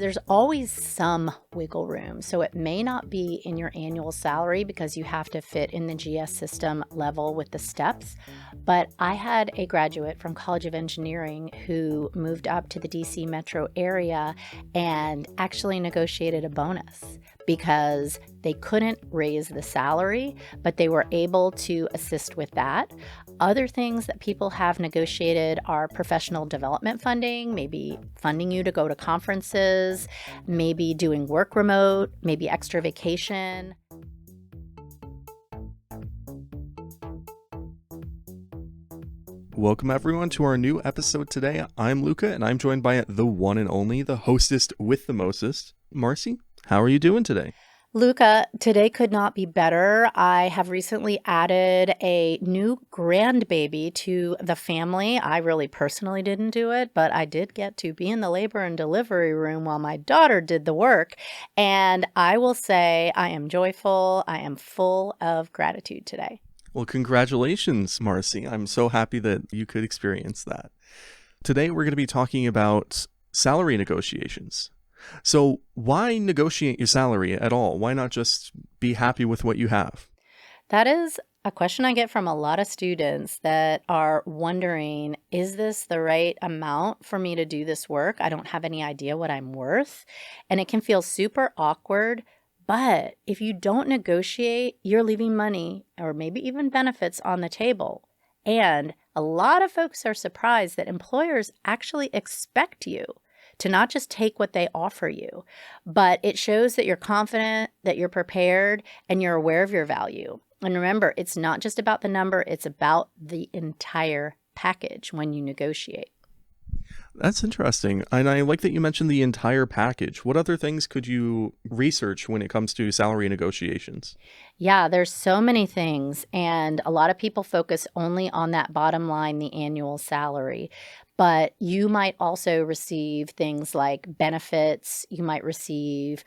There's always some wiggle room. So it may not be in your annual salary because you have to fit in the GS system level with the steps. But I had a graduate from College of Engineering who moved up to the DC metro area and actually negotiated a bonus because they couldn't raise the salary, but they were able to assist with that. Other things that people have negotiated are professional development funding, maybe funding you to go to conferences, maybe doing work remote, maybe extra vacation. Welcome everyone to our new episode today. I'm Luca and I'm joined by the one and only, the hostess with the mostest, Marcy. How are you doing today? Luca, today could not be better. I have recently added a new grandbaby to the family. I really personally didn't do it, but I did get to be in the labor and delivery room while my daughter did the work. And I will say I am joyful. I am full of gratitude today. Well, congratulations, Marcy. I'm so happy that you could experience that. Today we're going to be talking about salary negotiations. So why negotiate your salary at all? Why not just be happy with what you have? That is a question I get from a lot of students that are wondering, is this the right amount for me to do this work? I don't have any idea what I'm worth. And it can feel super awkward. But if you don't negotiate, you're leaving money or maybe even benefits on the table. And a lot of folks are surprised that employers actually expect you to not just take what they offer you, but it shows that you're confident, that you're prepared, and you're aware of your value. And remember, it's not just about the number, it's about the entire package when you negotiate. That's interesting. And I like that you mentioned the entire package. What other things could you research when it comes to salary negotiations? Yeah, there's so many things. And a lot of people focus only on that bottom line, the annual salary. But you might also receive things like benefits. You might receive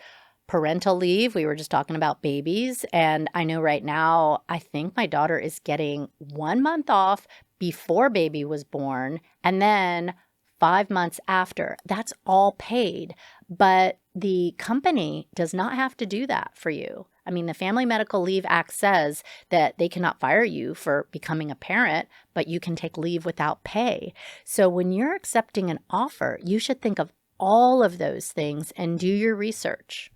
parental leave. We were just talking about babies. And I know right now, I think my daughter is getting 1 month off before baby was born. And then 5 months after. That's all paid, but the company does not have to do that for you. I mean, the Family Medical Leave Act says that they cannot fire you for becoming a parent, but you can take leave without pay. So when you're accepting an offer, you should think of all of those things and do your research.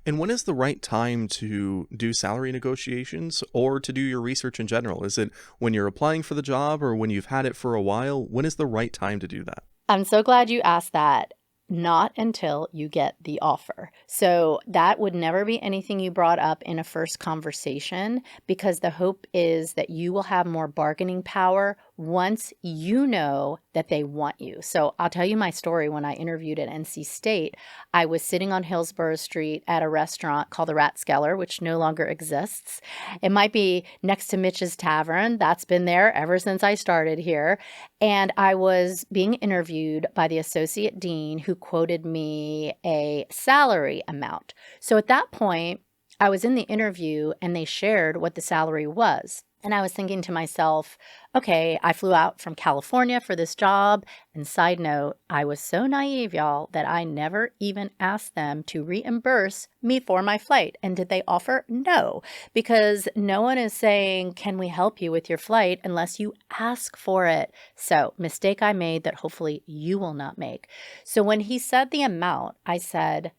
And when is the right time to do salary negotiations or to do your research in general? Is it when you're applying for the job or when you've had it for a while? When is the right time to do that? I'm so glad you asked that. Not until you get the offer. So that would never be anything you brought up in a first conversation because the hope is that you will have more bargaining power once you know that they want you. So I'll tell you my story. When I interviewed at NC State, I was sitting on Hillsborough Street at a restaurant called the Rathskeller, which no longer exists. It might be next to Mitch's Tavern. That's been there ever since I started here. And I was being interviewed by the associate dean who quoted me a salary amount. So at that point, I was in the interview and they shared what the salary was. And I was thinking to myself, okay, I flew out from California for this job. And side note, I was so naive, y'all, that I never even asked them to reimburse me for my flight. And did they offer? No, because no one is saying, can we help you with your flight unless you ask for it? So mistake I made that hopefully you will not make. So when he said the amount, I said,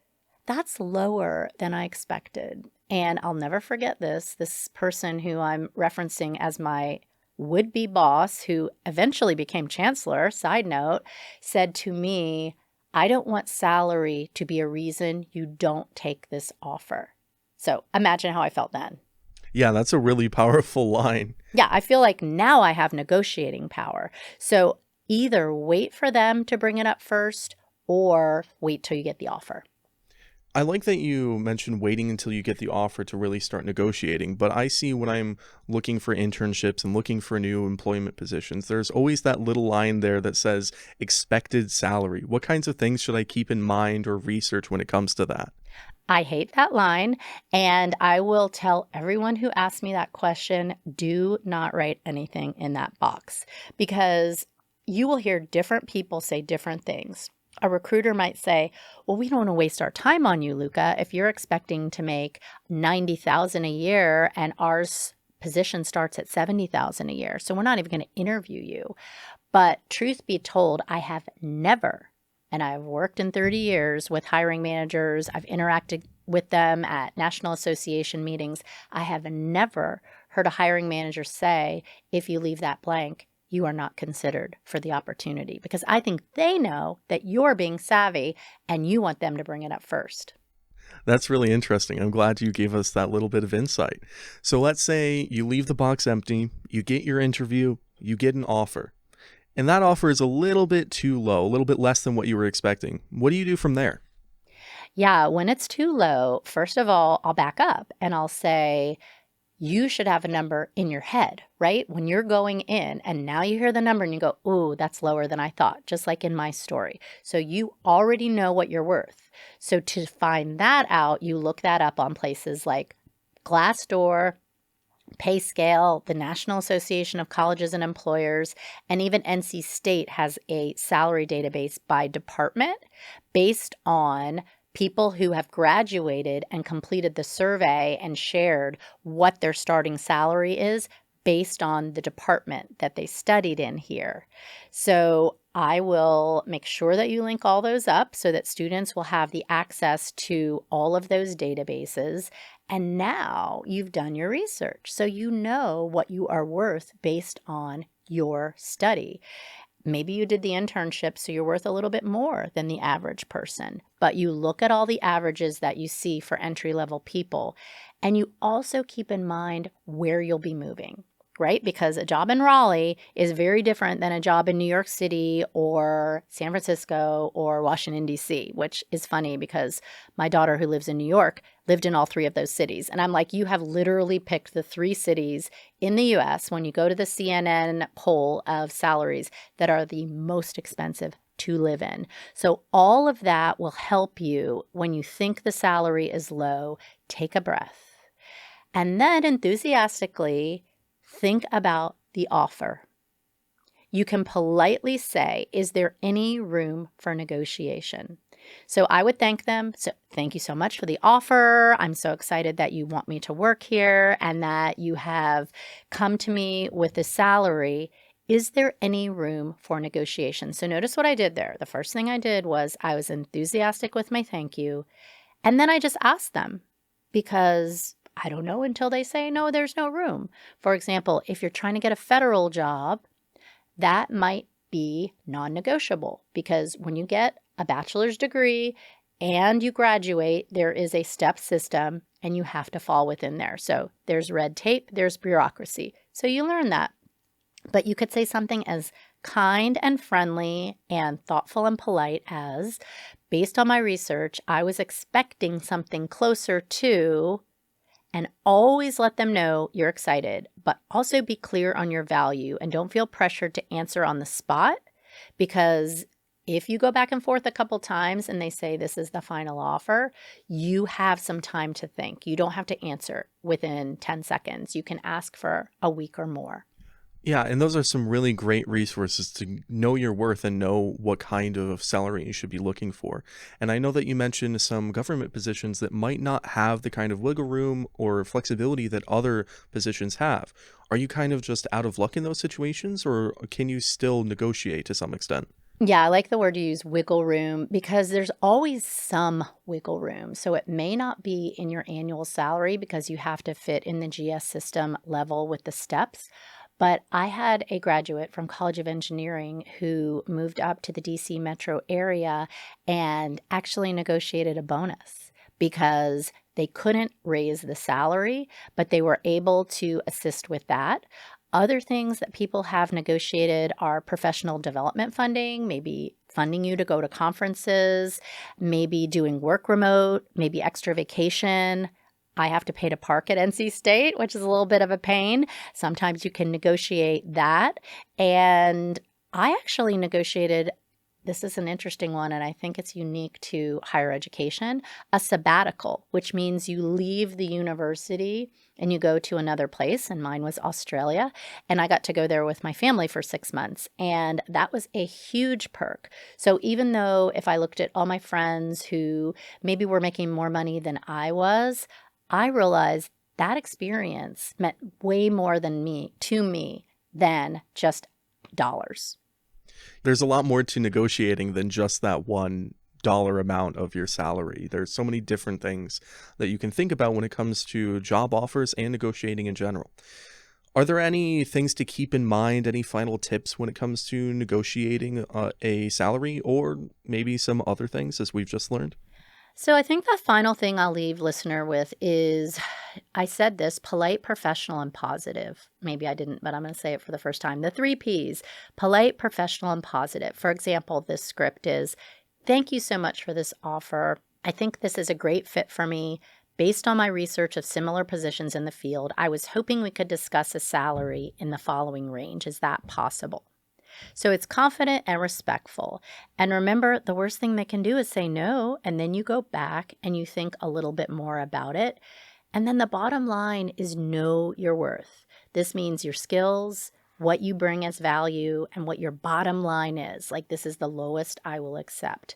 that's lower than I expected. And I'll never forget this person who I'm referencing as my would-be boss, who eventually became chancellor, side note, said to me, I don't want salary to be a reason you don't take this offer. So imagine how I felt then. Yeah, that's a really powerful line. Yeah, I feel like now I have negotiating power. So either wait for them to bring it up first or wait till you get the offer. I like that you mentioned waiting until you get the offer to really start negotiating, but I see when I'm looking for internships and looking for new employment positions, there's always that little line there that says expected salary. What kinds of things should I keep in mind or research when it comes to that? I hate that line, and I will tell everyone who asks me that question, do not write anything in that box because you will hear different people say different things. A recruiter might say, well, we don't want to waste our time on you, Luca. If you're expecting to make 90,000 a year and ours position starts at 70,000 a year, so we're not even going to interview you. But truth be told, I have never, and I've worked in 30 years with hiring managers, I've interacted with them at National Association meetings. I have never heard a hiring manager say, if you leave that blank, you are not considered for the opportunity, because I think they know that you're being savvy and you want them to bring it up first. That's really interesting. I'm glad you gave us that little bit of insight. So let's say you leave the box empty, you get your interview, you get an offer, and that offer is a little bit too low, a little bit less than what you were expecting. What do you do from there? Yeah, when it's too low, first of all, I'll back up and I'll say, you should have a number in your head, right? When you're going in and now you hear the number and you go, ooh, that's lower than I thought, just like in my story. So you already know what you're worth. So to find that out, you look that up on places like Glassdoor, PayScale, the National Association of Colleges and Employers, and even NC State has a salary database by department based on people who have graduated and completed the survey and shared what their starting salary is based on the department that they studied in here. So I will make sure that you link all those up so that students will have the access to all of those databases. And now you've done your research, so you know what you are worth based on your study. Maybe you did the internship, so you're worth a little bit more than the average person, but you look at all the averages that you see for entry-level people, and you also keep in mind where you'll be moving, right? Because a job in Raleigh is very different than a job in New York City or San Francisco or Washington, D.C., which is funny because my daughter who lives in New York lived in all three of those cities. And I'm like, you have literally picked the three cities in the U.S. when you go to the CNN poll of salaries that are the most expensive to live in. So all of that will help you when you think the salary is low. Take a breath. And then enthusiastically think about the offer. You can politely say, is there any room for negotiation? So I would thank them. So thank you so much for the offer. I'm so excited that you want me to work here and that you have come to me with a salary. Is there any room for negotiation? So notice what I did there. The first thing I did was I was enthusiastic with my thank you. And then I just asked them because I don't know until they say, no, there's no room. For example, if you're trying to get a federal job, that might be non-negotiable because when you get a bachelor's degree and you graduate, there is a step system and you have to fall within there. So there's red tape, there's bureaucracy. So you learn that. But you could say something as kind and friendly and thoughtful and polite as, based on my research, I was expecting something closer to, and always let them know you're excited, but also be clear on your value and don't feel pressured to answer on the spot, because if you go back and forth a couple times and they say this is the final offer, you have some time to think. You don't have to answer within 10 seconds. You can ask for a week or more. Yeah, and those are some really great resources to know your worth and know what kind of salary you should be looking for. And I know that you mentioned some government positions that might not have the kind of wiggle room or flexibility that other positions have. Are you kind of just out of luck in those situations, or can you still negotiate to some extent? Yeah, I like the word you use, wiggle room, because there's always some wiggle room. So it may not be in your annual salary because you have to fit in the GS system level with the steps. But I had a graduate from College of Engineering who moved up to the DC metro area and actually negotiated a bonus because they couldn't raise the salary, but they were able to assist with that. Other things that people have negotiated are professional development funding, maybe funding you to go to conferences, maybe doing work remote, maybe extra vacation. I have to pay to park at NC State, which is a little bit of a pain. Sometimes you can negotiate that. And I actually negotiated this is an interesting one, and I think it's unique to higher education, a sabbatical, which means you leave the university and you go to another place. And mine was Australia. And I got to go there with my family for 6 months. And that was a huge perk. So even though if I looked at all my friends who maybe were making more money than I was, I realized that experience meant way more to me than just dollars. There's a lot more to negotiating than just that $1 amount of your salary. There's so many different things that you can think about when it comes to job offers and negotiating in general. Are there any things to keep in mind, any final tips when it comes to negotiating a salary, or maybe some other things as we've just learned? So I think the final thing I'll leave listener with is I said this: polite, professional, and positive. Maybe I didn't, but I'm going to say it for the first time. The 3 Ps: polite, professional, and positive. For example, this script is, thank you so much for this offer. I think this is a great fit for me. Based on my research of similar positions in the field, I was hoping we could discuss a salary in the following range. Is that possible? So it's confident and respectful. And remember, the worst thing they can do is say no. And then you go back and you think a little bit more about it. And then the bottom line is know your worth. This means your skills, what you bring as value, and what your bottom line is. Like, this is the lowest I will accept.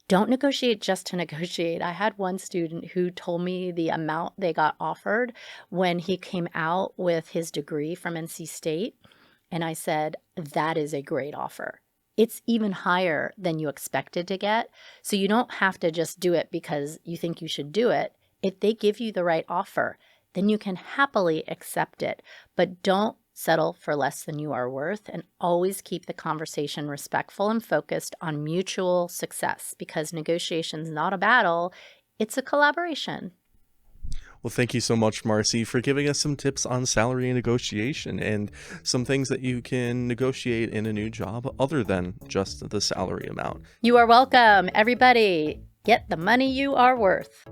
Don't negotiate just to negotiate. I had one student who told me the amount they got offered when he came out with his degree from NC State. And I said, that is a great offer. It's even higher than you expected to get. So you don't have to just do it because you think you should do it. If they give you the right offer, then you can happily accept it. But don't settle for less than you are worth, and always keep the conversation respectful and focused on mutual success, because negotiation is not a battle, it's a collaboration. Well, thank you so much, Marcy, for giving us some tips on salary and negotiation and some things that you can negotiate in a new job other than just the salary amount. You are welcome. Everybody, get the money you are worth.